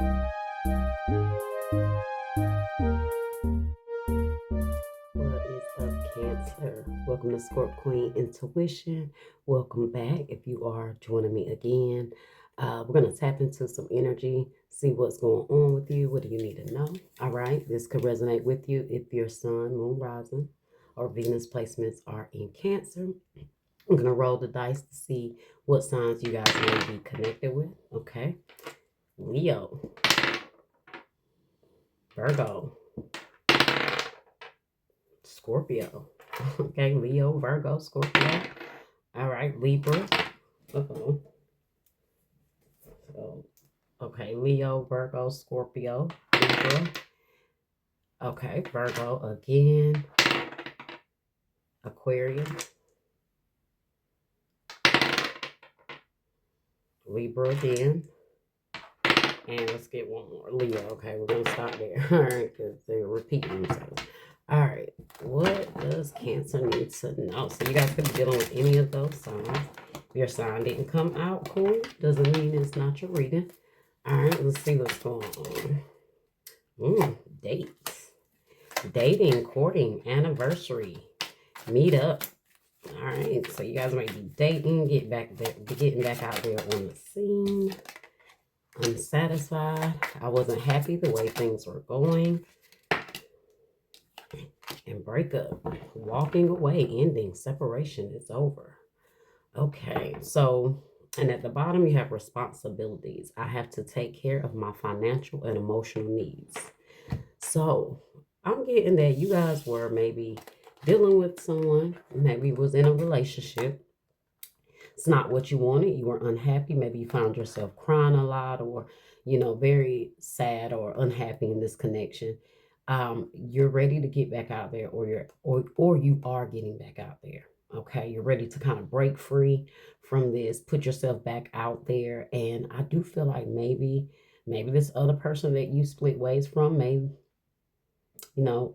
What is up, Cancer? Welcome to Scorp Queen Intuition. Welcome back if you are joining me again. We're going to tap into some energy, see what's going on with you. What do you need to know? All right, this could resonate with you if your sun, moon, rising, or Venus placements are in Cancer. I'm going to roll the dice to see what signs you guys may be connected with. Okay, Leo, Virgo, Scorpio. Okay, Leo, Virgo, Scorpio. All right, Libra. Uh-oh. So, okay, Leo, Virgo, Scorpio, Libra. Okay, Virgo again. Aquarius, Libra again. And let's get one more. Leo. Okay, we're going to stop there. All right, because they're repeating themselves. All right, what does Cancer need to know? So you guys could be dealing with any of those signs. If your sign didn't come out, cool. Doesn't mean it's not your reading. All right, let's see what's going on. Dates. Dating, courting, anniversary, meet up. All right, so you guys might be dating, getting back out there on the scene. Unsatisfied. I wasn't happy the way things were going. And breakup. Walking away, ending, separation. It's over. Okay, so, and at the bottom you have responsibilities. I have to take care of my financial and emotional needs. So, I'm getting that you guys were maybe dealing with someone, maybe was in a relationship. It's not what you wanted. You were unhappy. Maybe you found yourself crying a lot or, very sad or unhappy in this connection. You're ready to get back out there or you are getting back out there. Okay, you're ready to kind of break free from this, put yourself back out there. And I do feel like maybe this other person that you split ways from may, you know,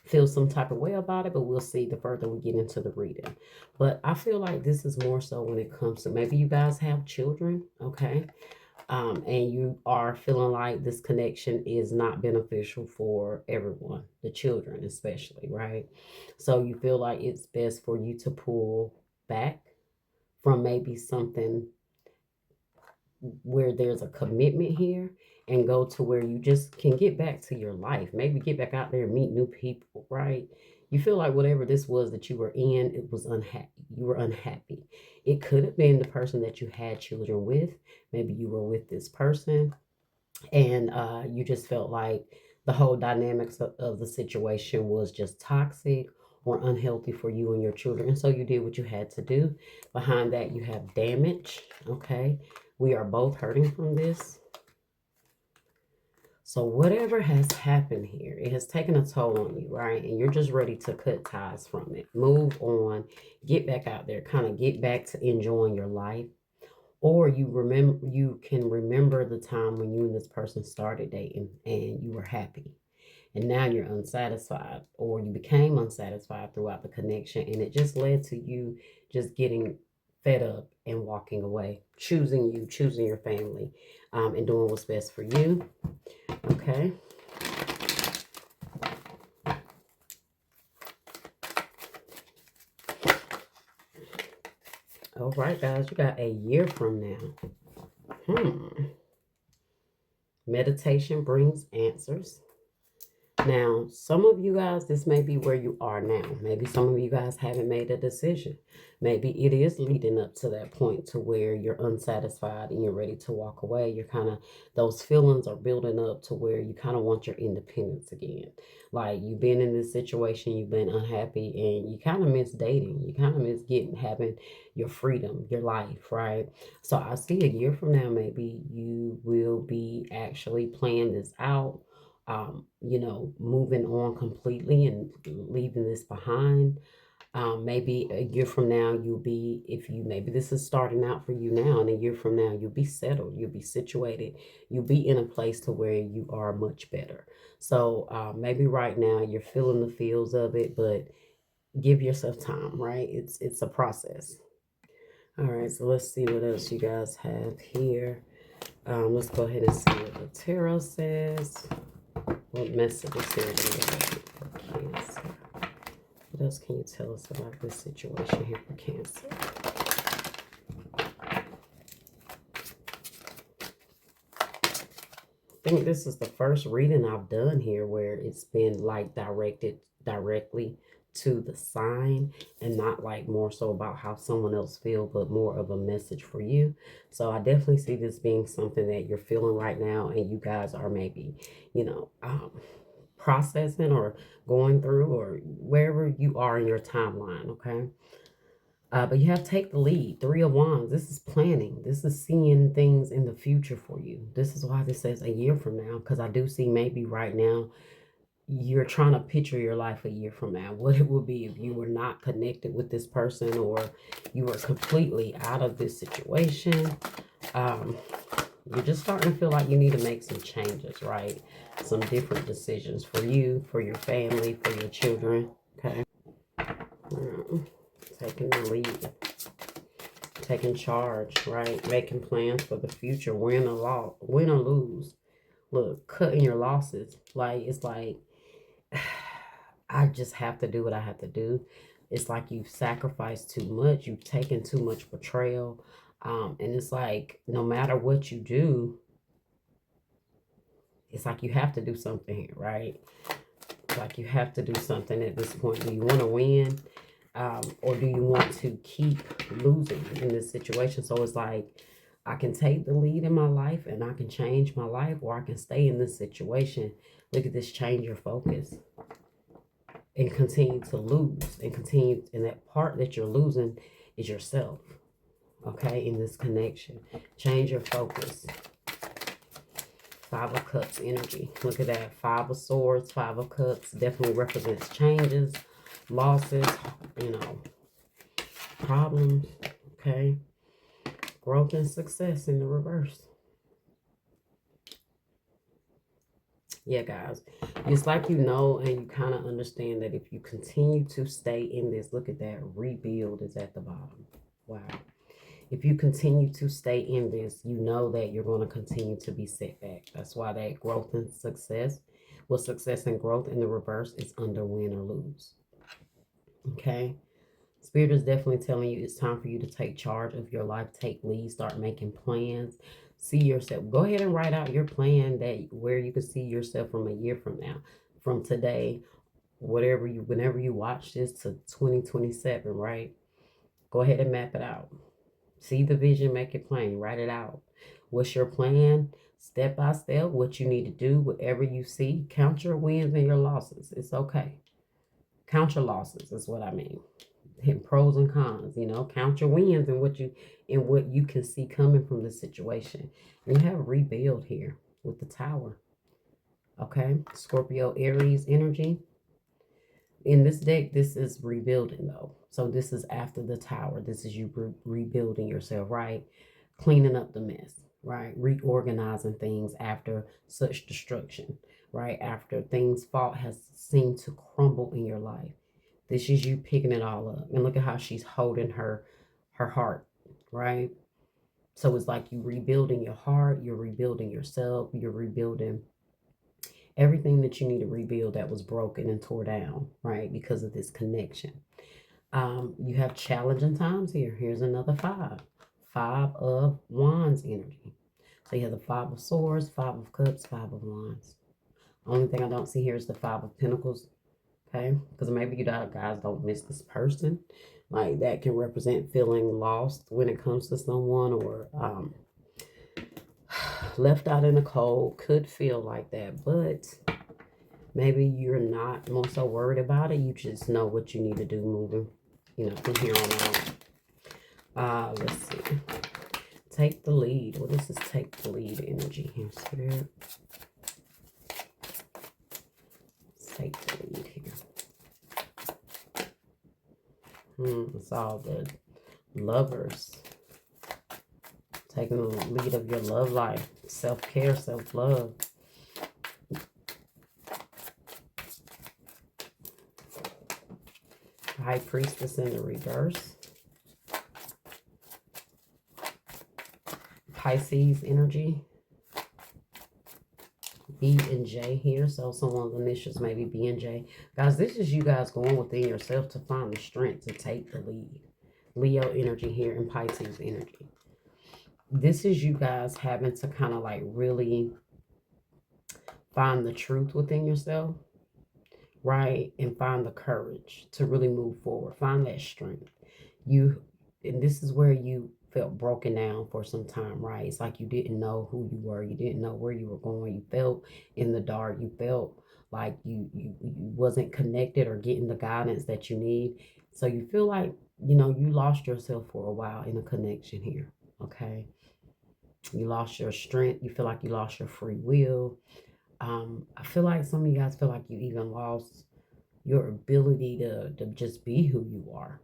feel some type of way about it, but we'll see the further we get into the reading. But I feel like this is more so when it comes to maybe you guys have children, okay? And you are feeling like this connection is not beneficial for everyone, the children especially, right? So you feel like it's best for you to pull back from maybe something where there's a commitment here and go to where you just can get back to your life. Maybe get back out there and meet new people, right? You feel like whatever this was that you were in, it was unhappy. You were unhappy. It could have been the person that you had children with. Maybe you were with this person and you just felt like the whole dynamics of the situation was just toxic or unhealthy for you and your children. And so you did what you had to do. Behind that, you have damage. Okay. We are both hurting from this. So whatever has happened here, it has taken a toll on you, right? And you're just ready to cut ties from it. Move on, get back out there, kind of get back to enjoying your life. Or you can remember the time when you and this person started dating and you were happy. And now you're unsatisfied, or you became unsatisfied throughout the connection, and it just led to you just getting fed up and walking away, choosing your family, and doing what's best for you. Okay. All right, guys, you got a year from now. Meditation brings answers. Now, some of you guys, this may be where you are now. Maybe some of you guys haven't made a decision. Maybe it is leading up to that point to where you're unsatisfied and you're ready to walk away. You're kind of, those feelings are building up to where you kind of want your independence again. Like you've been in this situation, you've been unhappy, and you kind of miss dating. You kind of miss having your freedom, your life, right? So I see a year from now, maybe you will be actually playing this out, moving on completely and leaving this behind. Maybe a year from now, maybe this is starting out for you now, and a year from now, you'll be settled, you'll be situated, you'll be in a place to where you are much better. So maybe right now you're feeling the feels of it, but give yourself time, right? It's a process. All right, so let's see what else you guys have here. Let's go ahead and see what the tarot says. What message is here for Cancer? What else can you tell us about this situation here for Cancer? I think this is the first reading I've done here where it's been like directed directly to the sign and not like more so about how someone else feels, but more of a message for you. So I definitely see this being something that you're feeling right now, and you guys are maybe, processing or going through, or wherever you are in your timeline. Okay. But you have to take the lead. 3 of Wands. This is planning. This is seeing things in the future for you. This is why this says a year from now, because I do see maybe right now you're trying to picture your life a year from now. What it would be if you were not connected with this person, or you were completely out of this situation. You're just starting to feel like you need to make some changes, right? Some different decisions for you, for your family, for your children. Okay. Taking the lead, taking charge, right? Making plans for the future, win or lose. Look, cutting your losses. Like, it's like, I just have to do what I have to do. It's like you've sacrificed too much. You've taken too much betrayal. And it's like, no matter what you do, it's like you have to do something here, right? It's like you have to do something at this point. Do you want to win? Or do you want to keep losing in this situation? So it's like, I can take the lead in my life and I can change my life, or I can stay in this situation. Look at this, change your focus and continue to lose and continue. And that part that you're losing is yourself, okay, in this connection. Change your focus. 5 of Cups energy. Look at that. 5 of Swords, 5 of Cups definitely represents changes, losses, problems, okay? Growth and success in the reverse. Yeah, guys. It's like and you kind of understand that if you continue to stay in this, look at that, rebuild is at the bottom. Wow. If you continue to stay in this, you know that you're going to continue to be set back. That's why that growth and success, success and growth in the reverse is under win or lose. Okay. Spirit is definitely telling you it's time for you to take charge of your life, take lead, start making plans, see yourself. Go ahead and write out your plan where you can see yourself from a year from now, from today, whenever you watch this to 2027, right? Go ahead and map it out. See the vision, make it plain, write it out. What's your plan? Step by step, what you need to do, whatever you see. Count your wins and your losses. It's okay. Count your losses is what I mean. Pros and cons, count your wins and what you can see coming from the situation. And you have rebuild here with the Tower. Okay, Scorpio, Aries energy. In this deck, this is rebuilding though. So this is after the Tower. This is you rebuilding yourself, right? Cleaning up the mess, right? Reorganizing things after such destruction, right? After things has seemed to crumble in your life. This is you picking it all up. And look at how she's holding her heart, right? So it's like you rebuilding your heart, you're rebuilding yourself, you're rebuilding everything that you need to rebuild that was broken and tore down, right? Because of this connection. You have challenging times here. Here's another 5. 5 of Wands energy. So you have the 5 of Swords, 5 of Cups, 5 of Wands. Only thing I don't see here is the 5 of Pentacles. Okay, because maybe you guys don't miss this person. Like, that can represent feeling lost when it comes to someone, or left out in the cold. Could feel like that, but maybe you're not more so worried about it. You just know what you need to do moving, from here on out. Let's see. Take the lead. What is this take the lead energy here, Spirit? Take the lead here. It's all the Lovers. Taking the lead of your love life. Self-care, self-love. High Priestess in the reverse. Pisces energy. B and J here. So someone's initials maybe B and J. Guys, this is you guys going within yourself to find the strength to take the lead. Leo energy here and Pisces energy. This is you guys having to kind of like really find the truth within yourself, right? And find the courage to really move forward. Find that strength. And this is where you felt broken down for some time, right? It's like you didn't know who you were. You didn't know where you were going. You felt in the dark. You felt like you wasn't connected or getting the guidance that you need. So you feel like, you lost yourself for a while in a connection here, okay? You lost your strength. You feel like you lost your free will. I feel like some of you guys feel like you even lost your ability to just be who you are.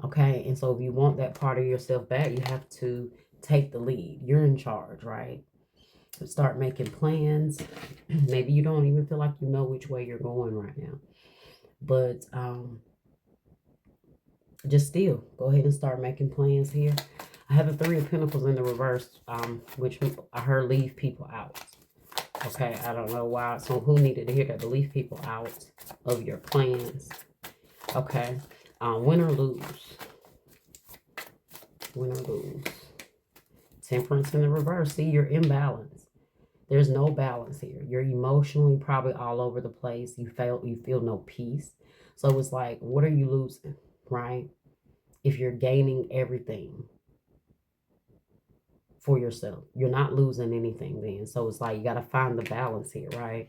Okay, and so if you want that part of yourself back, you have to take the lead. You're in charge, right? Start making plans. Maybe you don't even feel like you know which way you're going right now. But just still, go ahead and start making plans here. I have the Three of Pentacles in the reverse, which I heard leave people out. Okay, I don't know why. So who needed to hear that? To leave people out of your plans. Okay, win or lose. Win or lose. Temperance in the reverse. See, you're imbalanced. There's no balance here. You're emotionally probably all over the place. You feel no peace. So it's like, what are you losing, right? If you're gaining everything for yourself, you're not losing anything then. So it's like you got to find the balance here, right?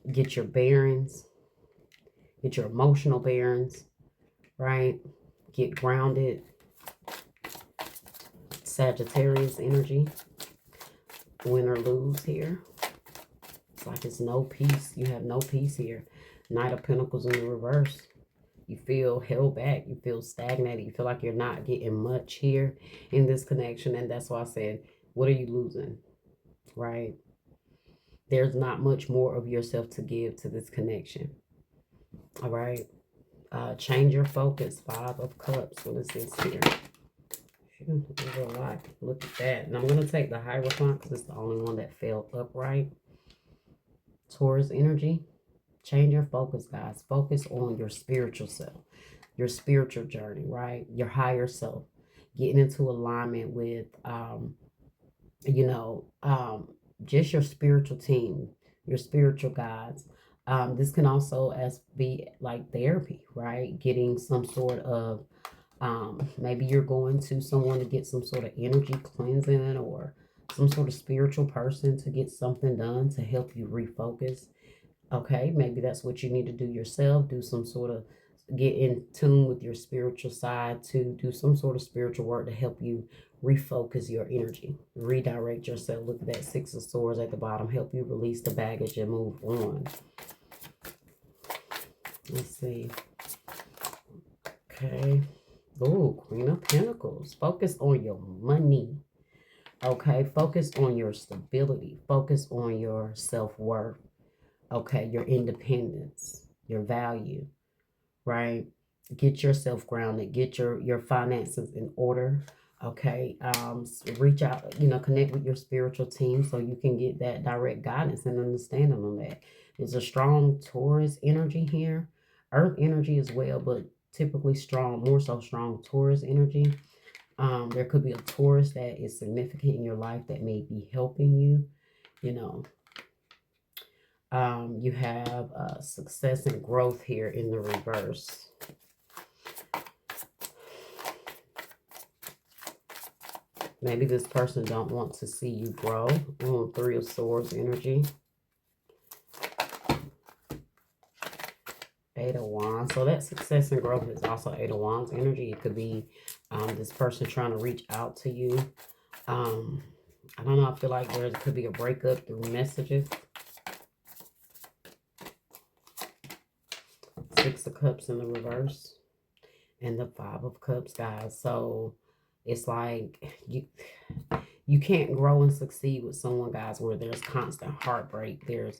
Get your bearings. Get your emotional bearings, right? Get grounded. Sagittarius energy. Win or lose here. It's like it's no peace. You have no peace here. Knight of Pentacles in the reverse. You feel held back. You feel stagnated. You feel like you're not getting much here in this connection. And that's why I said, what are you losing? Right? There's not much more of yourself to give to this connection. All right? Change your focus. Five of Cups. What is this here? There's a lot. Look at that. And I'm going to take the Hierophant because it's the only one that fell upright. Taurus energy. Change your focus, guys. Focus on your spiritual self, your spiritual journey, right? Your higher self. Getting into alignment with, just your spiritual team, your spiritual guides. This can also be like therapy, right? Getting some sort of, maybe you're going to someone to get some sort of energy cleansing or some sort of spiritual person to get something done to help you refocus. Okay, maybe that's what you need to do yourself. Do some sort of, get in tune with your spiritual side to do some sort of spiritual work to help you refocus your energy, redirect yourself. Look at that Six of Swords at the bottom. Help you release the baggage and move on. Let's see. Okay. Oh, Queen of Pentacles. Focus on your money. Okay, focus on your stability. Focus on your self-worth. Okay, your independence, your value, right? Get yourself grounded. Get your finances in order. Okay, reach out, connect with your spiritual team so you can get that direct guidance and understanding on that. There's a strong Taurus energy here. Earth energy as well, but typically strong, more so strong Taurus energy. There could be a Taurus that is significant in your life that may be helping you, you have success and growth here in the reverse. Maybe this person don't want to see you grow. Three of Swords energy. Eight of Wands. So that success and growth is also Eight of Wands energy. It could be this person trying to reach out to you. I don't know. I feel like there could be a breakup through messages. Six of Cups in the reverse. And the Five of Cups, guys. So it's like you can't grow and succeed with someone, guys, where there's constant heartbreak. There's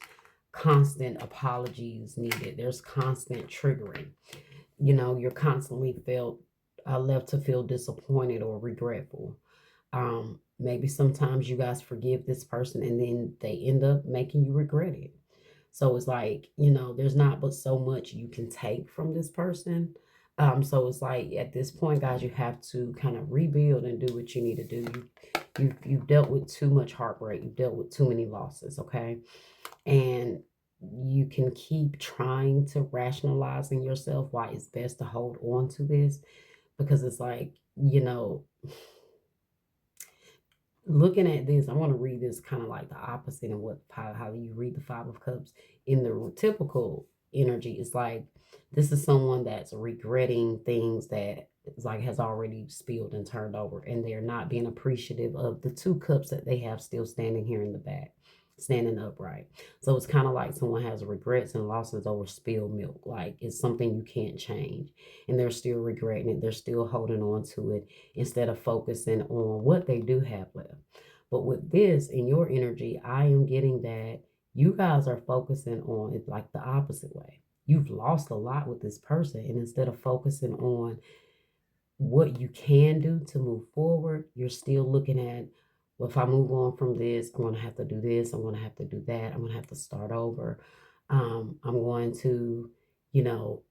constant apologies needed. There's constant triggering. You're constantly left to feel disappointed or regretful. Maybe sometimes you guys forgive this person and then they end up making you regret it. So it's like, there's not but so much you can take from this person. So it's like at this point, guys, you have to kind of rebuild and do what you need to do. You've dealt with too much heartbreak. You've dealt with too many losses, okay? And you can keep trying to rationalizing yourself why it's best to hold on to this, because it's like, looking at this, I want to read this kind of like the opposite of how you read the Five of Cups in the typical energy. It's like this is someone that's regretting things that it's like has already spilled and turned over, and they're not being appreciative of the two cups that they have still standing here in the back, standing upright. So it's kind of like someone has regrets and losses over spilled milk. Like it's something you can't change, and they're still regretting it. They're still holding on to it instead of focusing on what they do have left. But with this in your energy, I am getting that you guys are focusing on it like the opposite way. You've lost a lot with this person, and instead of focusing on what you can do to move forward, you're still looking at, well, if I move on from this, I'm going to have to do this. I'm going to have to do that. I'm going to have to start over. I'm going to, you know,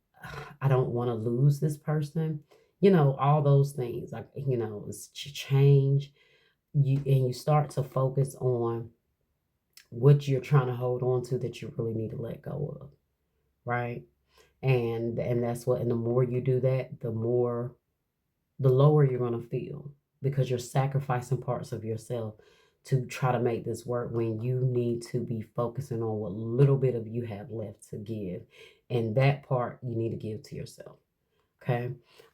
I don't want to lose this person. All those things, like, it's change. You start to focus on what you're trying to hold on to that you really need to let go of, right? And that's what, and the more you do that, the lower you're going to feel, because you're sacrificing parts of yourself to try to make this work when you need to be focusing on what little bit of you have left to give. And that part you need to give to yourself. Okay.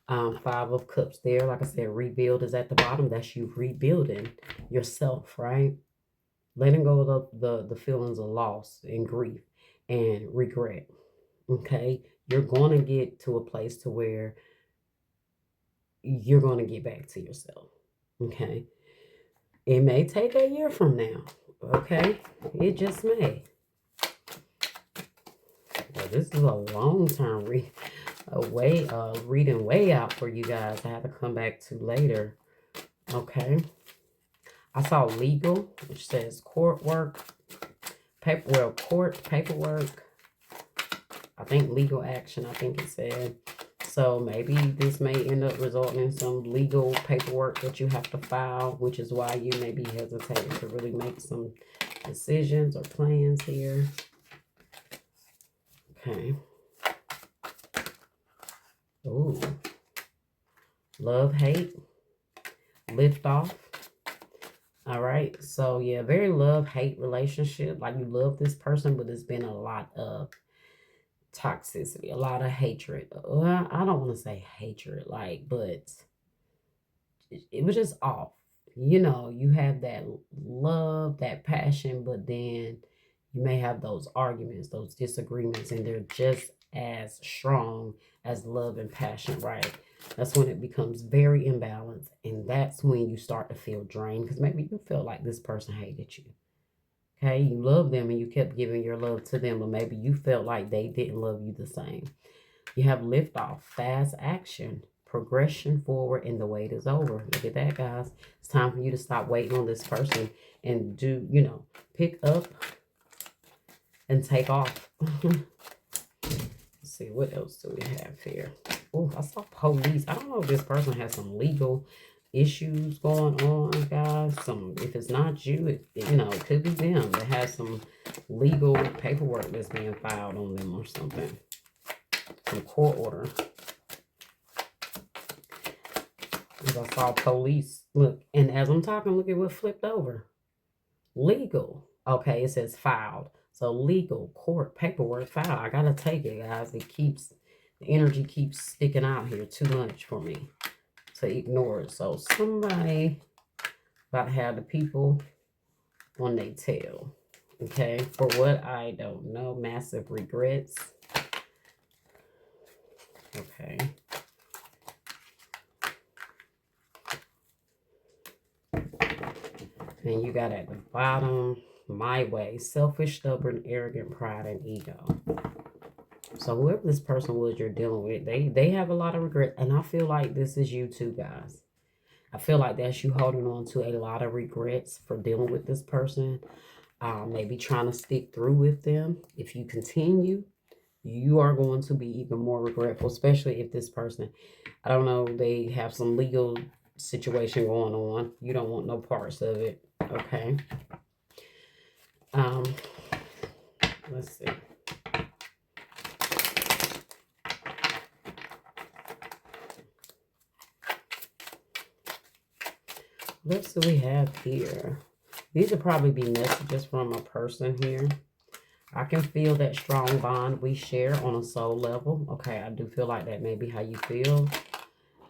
Five of Cups there. Like I said, rebuild is at the bottom. That's you rebuilding yourself, right? Letting go of the feelings of loss and grief and regret. Okay. You're going to get to a place to where you're going to get back to yourself. Okay. It may take a year from now. Okay. It just may. But this is a long-term reading way out for you guys. I have to come back to later. Okay. I saw legal, which says court work, court paperwork. I think legal action, I think it said. So maybe this may end up resulting in some legal paperwork that you have to file, which is why you may be hesitating to really make some decisions or plans here. Okay. Ooh. Love, hate, lift off. All right. So, yeah, very love-hate relationship. Like you love this person, but there's been a lot of toxicity, a lot of hatred. Well, I don't want to say hatred, but it was just off. You have that love, that passion, but then you may have those arguments, those disagreements, and they're just as strong as love and passion, right? That's when it becomes very imbalanced, and that's when you start to feel drained, because maybe you felt like this person hated you. Okay, you love them and you kept giving your love to them, but maybe you felt like they didn't love you the same. You have liftoff, fast action, progression forward, and the wait is over. Look at that, guys. It's time for you to stop waiting on this person and pick up and take off. Let's see, what else do we have here? Oh, I saw police. I don't know if this person has some legal issues going on, guys. If it's not you, it could be them that has some legal paperwork that's being filed on them or something. Some court order. As I saw police. Look, and as I'm talking, look at what flipped over. Legal. Okay, it says filed. So legal, court, paperwork, filed. I gotta take it, guys. The energy keeps sticking out here too much for me to ignore it. So somebody about to have the people on their tail. Okay, for what I don't know. Massive regrets. Okay. And you got at the bottom, my way, selfish, stubborn, arrogant, pride, and ego. So whoever this person was you're dealing with, they have a lot of regret. And I feel like this is you too, guys. I feel like that's you holding on to a lot of regrets for dealing with this person. Maybe trying to stick through with them. If you continue, you are going to be even more regretful, especially if this person, I don't know, they have some legal situation going on. You don't want no parts of it. Okay. Um, let's see. What else do we have here? These will probably be messages from a person here. I can feel that strong bond we share on a soul level. Okay, I do feel like that may be how you feel.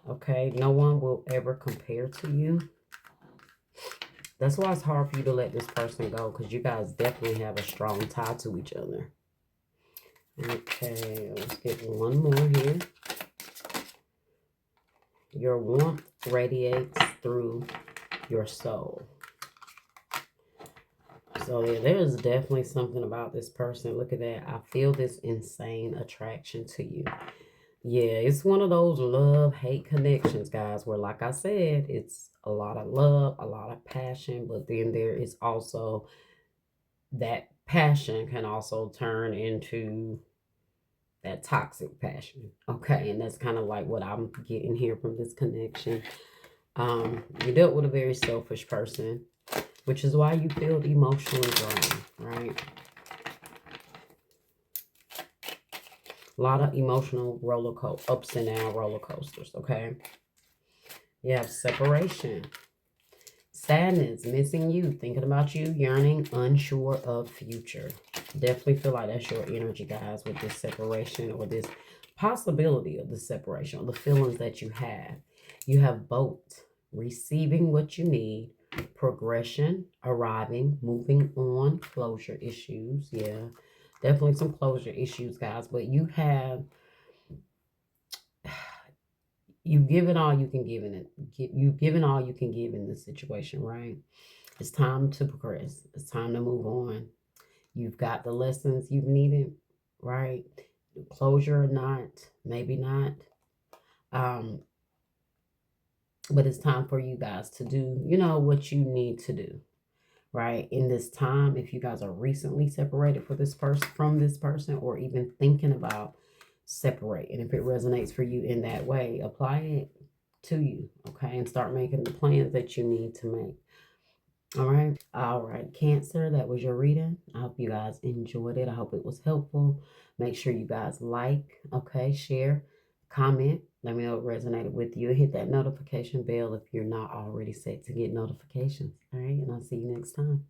Okay, no one will ever compare to you. That's why it's hard for you to let this person go, because you guys definitely have a strong tie to each other. Okay, let's get one more here. Your warmth radiates through your soul. So yeah, there is definitely something about this person. Look at that. I feel this insane attraction to you. Yeah, it's one of those love-hate connections, guys, where, like I said, it's a lot of love, a lot of passion, but then there is also that passion can also turn into that toxic passion. Okay, and that's kind of like what I'm getting here from this connection. You dealt with a very selfish person, which is why you feel emotionally drained, right? A lot of emotional ups and down roller coasters, okay? You have separation, sadness, missing you, thinking about you, yearning, unsure of future. Definitely feel like that's your energy, guys, with this separation or this possibility of the separation, or the feelings that you have. You have both receiving what you need, progression, arriving, moving on, closure issues. Yeah, definitely some closure issues, guys. But you have, you've given all you can give in it. You've given all you can give in this situation, right? It's time to progress. It's time to move on. You've got the lessons you've needed, right? Closure or not, maybe not. Um, but it's time for you guys to do, what you need to do, right? In this time, if you guys are recently separated from this person, or even thinking about separating, if it resonates for you in that way, apply it to you, okay? And start making the plans that you need to make. All right, Cancer, that was your reading. I hope you guys enjoyed it. I hope it was helpful. Make sure you guys like, okay, share, comment. Let me know what resonated with you. Hit that notification bell if you're not already set to get notifications. All right, and I'll see you next time.